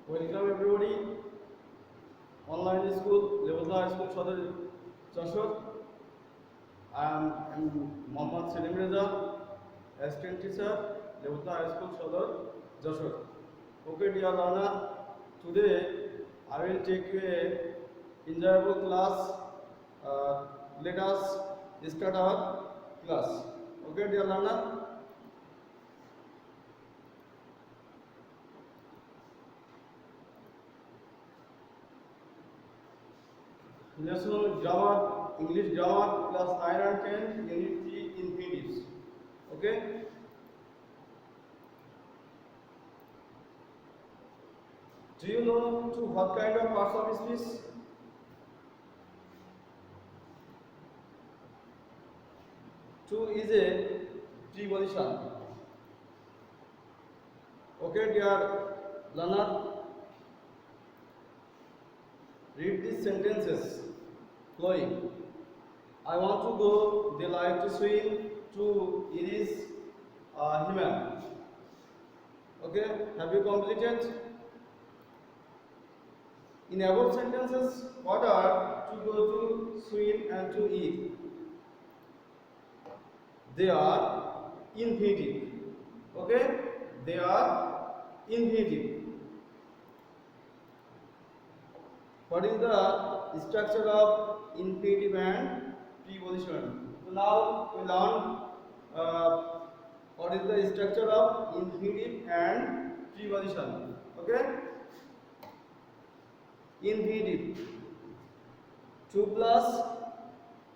Welcome everybody. Online school, Levota High School, Sadar Jashore. I am Mohammad Selim Reza, assistant teacher, Levota High School, Sadar Jashore. Okay, dear learner, today I will take you a enjoyable class. Let us start our class. Okay, dear learner. Lesson grammar, English grammar, class 9 and 10, unit 3, infinitives. Okay? Do you know to what kind of parts of speech? To is a preposition. Okay, dear learner, read these sentences. Flowing. I want to go, they like to swim, to it is human. Okay, have you completed? In above sentences, what are to go, to swim and to eat? They are infinitive. Okay, they are infinitive. What is the structure of infinitive and preposition? So now we learn what is the structure of infinitive and preposition. Okay? Infinitive, to plus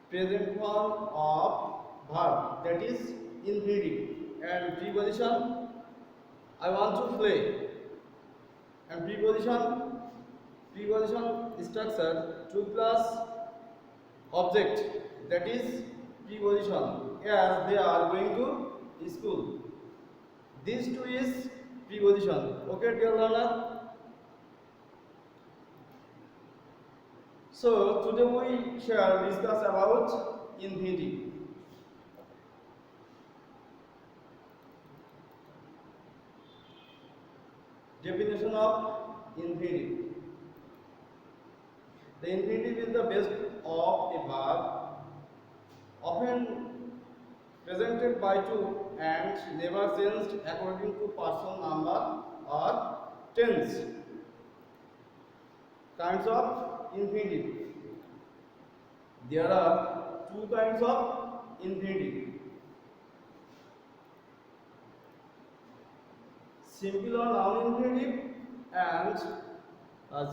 present form of verb, that is infinitive. And preposition, I want to play. And preposition structure, to plus object, that is preposition, as they are going to school. This two is preposition. Okay, dear learner. So today we shall discuss about infinitive. Definition of infinitive. The infinitive is the base of a verb, often presented by two and never changed according to person, number or tense. Kinds of infinitive. There are two kinds of infinitive. Simple or noun infinitive and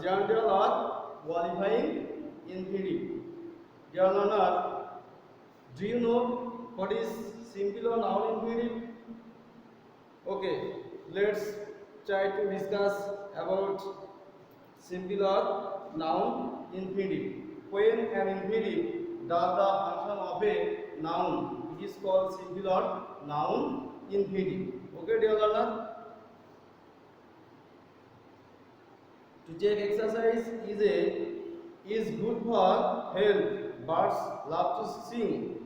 general or qualifying infinitive. Dear learner, do you know what is simple or noun infinitive? Okay, let's try to discuss about simple or noun infinitive. When an infinitive does the function of a noun, it is called simple or noun infinitive. Okay, dear learner? To take exercise is good for health. Birds love to sing.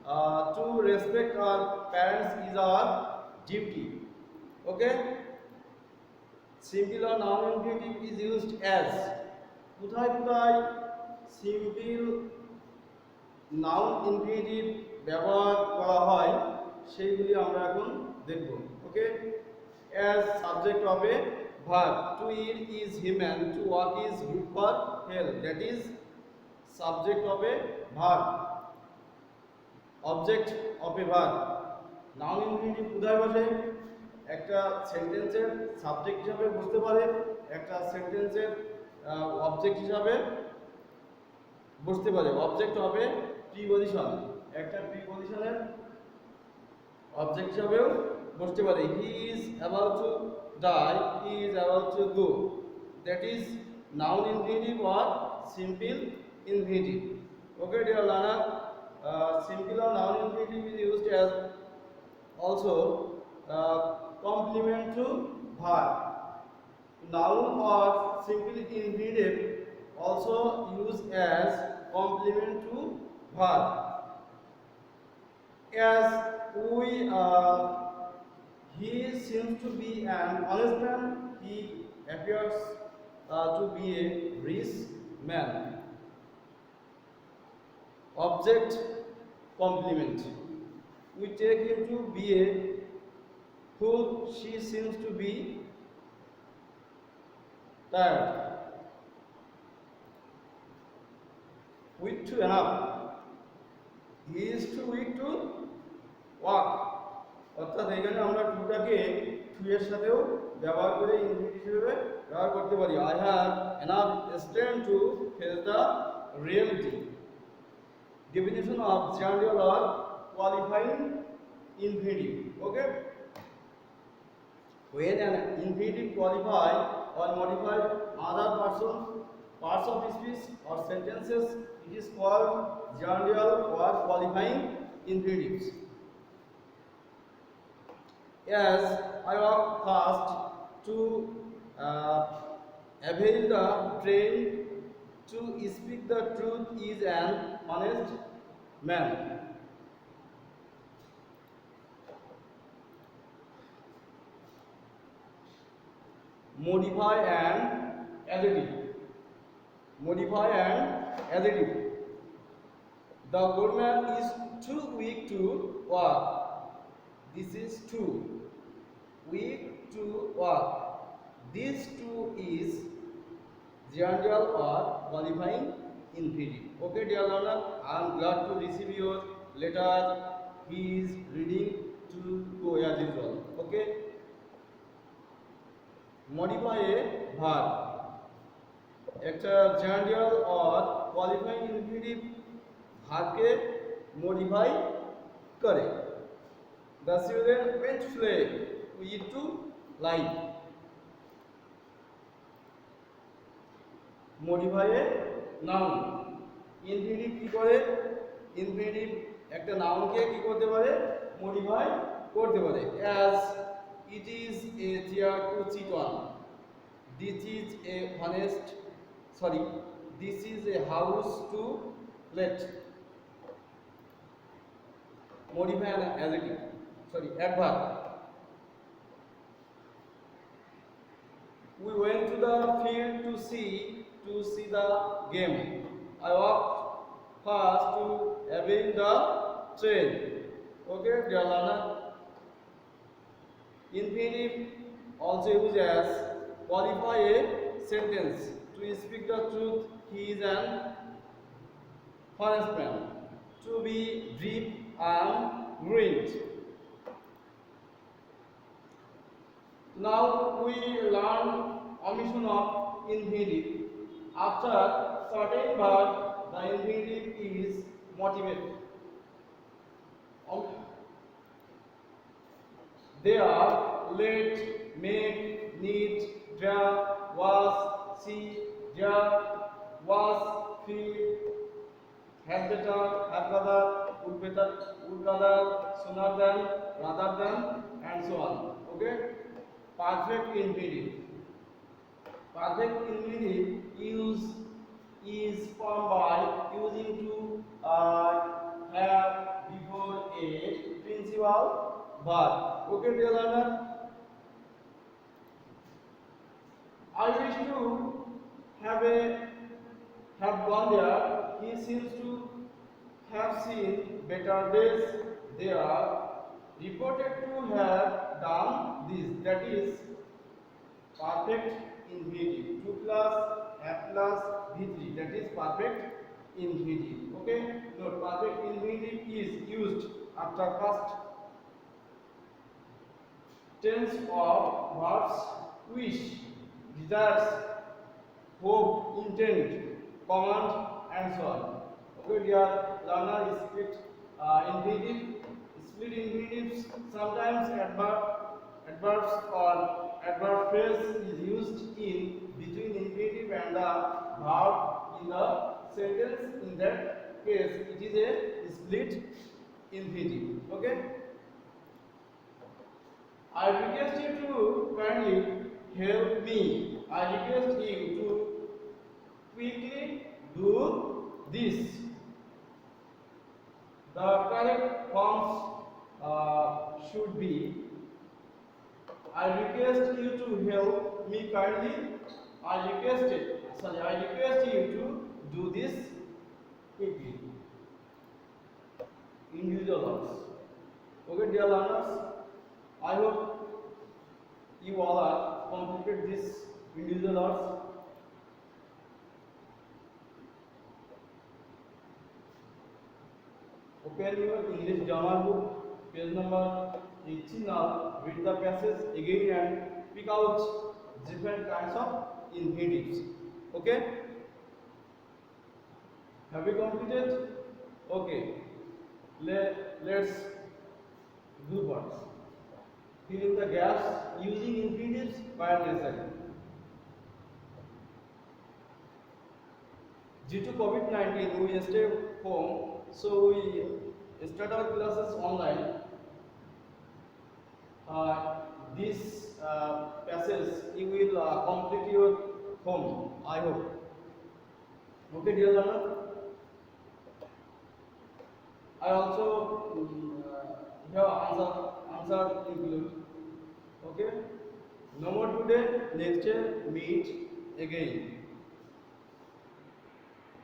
To respect our parents is our duty. Okay? Simple or noun infinitive is used as কোথায় কোথায় simple noun infinitive ব্যবহার করা হয় সেইগুলি আমরা এখন দেখব। ওকে, as subject of a verb, to eat is human, to walk is good for health, that is subject of a verb, object of a verb. Noun infinitive কোথায় বসে? একটা সেন্টেন্সের সাবজেক্ট হিসাবে বসতে পারে, একটা সেন্টেন্সের অবজেক্ট হিসাবে বসতে পারে। অবজেক্ট হবে প্রিপজিশন, একটা প্রিপজিশনের অবজেক্ট হিসাবেও বসতে পারে। He is about to die, he is about to go, that is noun infinitive or simple infinitive. Okay, dear learner, simple or noun infinitive is used as also complement to verb. Noun or simple infinitive also used as complement to verb. As we he seems to be an honest man, he appears to be a rich man. Object complement. We take him to be a fool. She seems to be tired. Weak to enough. He is too weak to walk. অর্থাৎ এখানে আমরা টুটাকে two এর সাথেও ব্যবহার করে infinitive হিসেবে ব্যবহার করতে পারি। I have enough strength to face the reality. Definition of general or qualifying infinitive. Okay. When an infinitive qualify or modify other parts of speech or sentences, it is called general or qualifying infinitives. As I walk fast to avail the train, to speak the truth is an honest man. Modify and adjective. Modify and adjective. The good man is too weak to walk. This is too weak to walk. This too is general or qualifying infinitive. Okay, dear learner, I am glad to receive your letter. He is reading to go as usual. Okay. Modify a verb. একটা general or qualifying infinitive ভার্বকে modify করে। The children went to play. We eat to lie. Modify a noun. Infinitive কি করে? Infinitive একটা নাউনকে কি করতে পারে? Modify করতে পারে। As it is a chair to sit on. This is a this is a house to let. Modify an adjective. Adverb. We went to the field to see the game. I walked fast to avail the train. Okay, dear learner. Infinitive also used as qualify a sentence. To speak the truth, he is an honest man. To be brief, I am ruined. Now we learn omission of infinitive. After certain verb, the infinitive is motivate. They are let, make, need, draw, was, see, draw, was, feel, had better, had rather, would rather, sooner than, rather than, and so on. Okay? Perfect infinitive. Perfect infinitive is formed by using to have before a principal verb. Okay, dear learner. I wish to have gone there. He seems to have seen better days. They are reported to have done this. That is perfect infinitive. 2 plus have plus V3. That is perfect infinitive. Okay. Note, perfect infinitive is used after first tense of verbs wish, desires, hope, intend, command, and so on. Okay, dear learner, split infinitives. Sometimes adverbs or adverb phrase is used in between infinitive and the verb in the sentence. In that case, it is a split infinitive. Okay. I request you to kindly help me. I request you to quickly do this. The correct forms should be I request you to help me kindly I request you to do this quickly. Individual words. Okay, dear learners, I hope you all are completed this individual words. Open your English grammar book, page number 18 now. Read the passage again and pick out different kinds of infinitives. Okay? Have we completed? Okay. Let's do words. Fill in the gaps using infinitives where necessary. Due to COVID-19, we stay home, so we start our classes online. This passage you will complete your home, I hope. Okay, dear learner. I also have answer include. Okay. No more today. Next year meet again.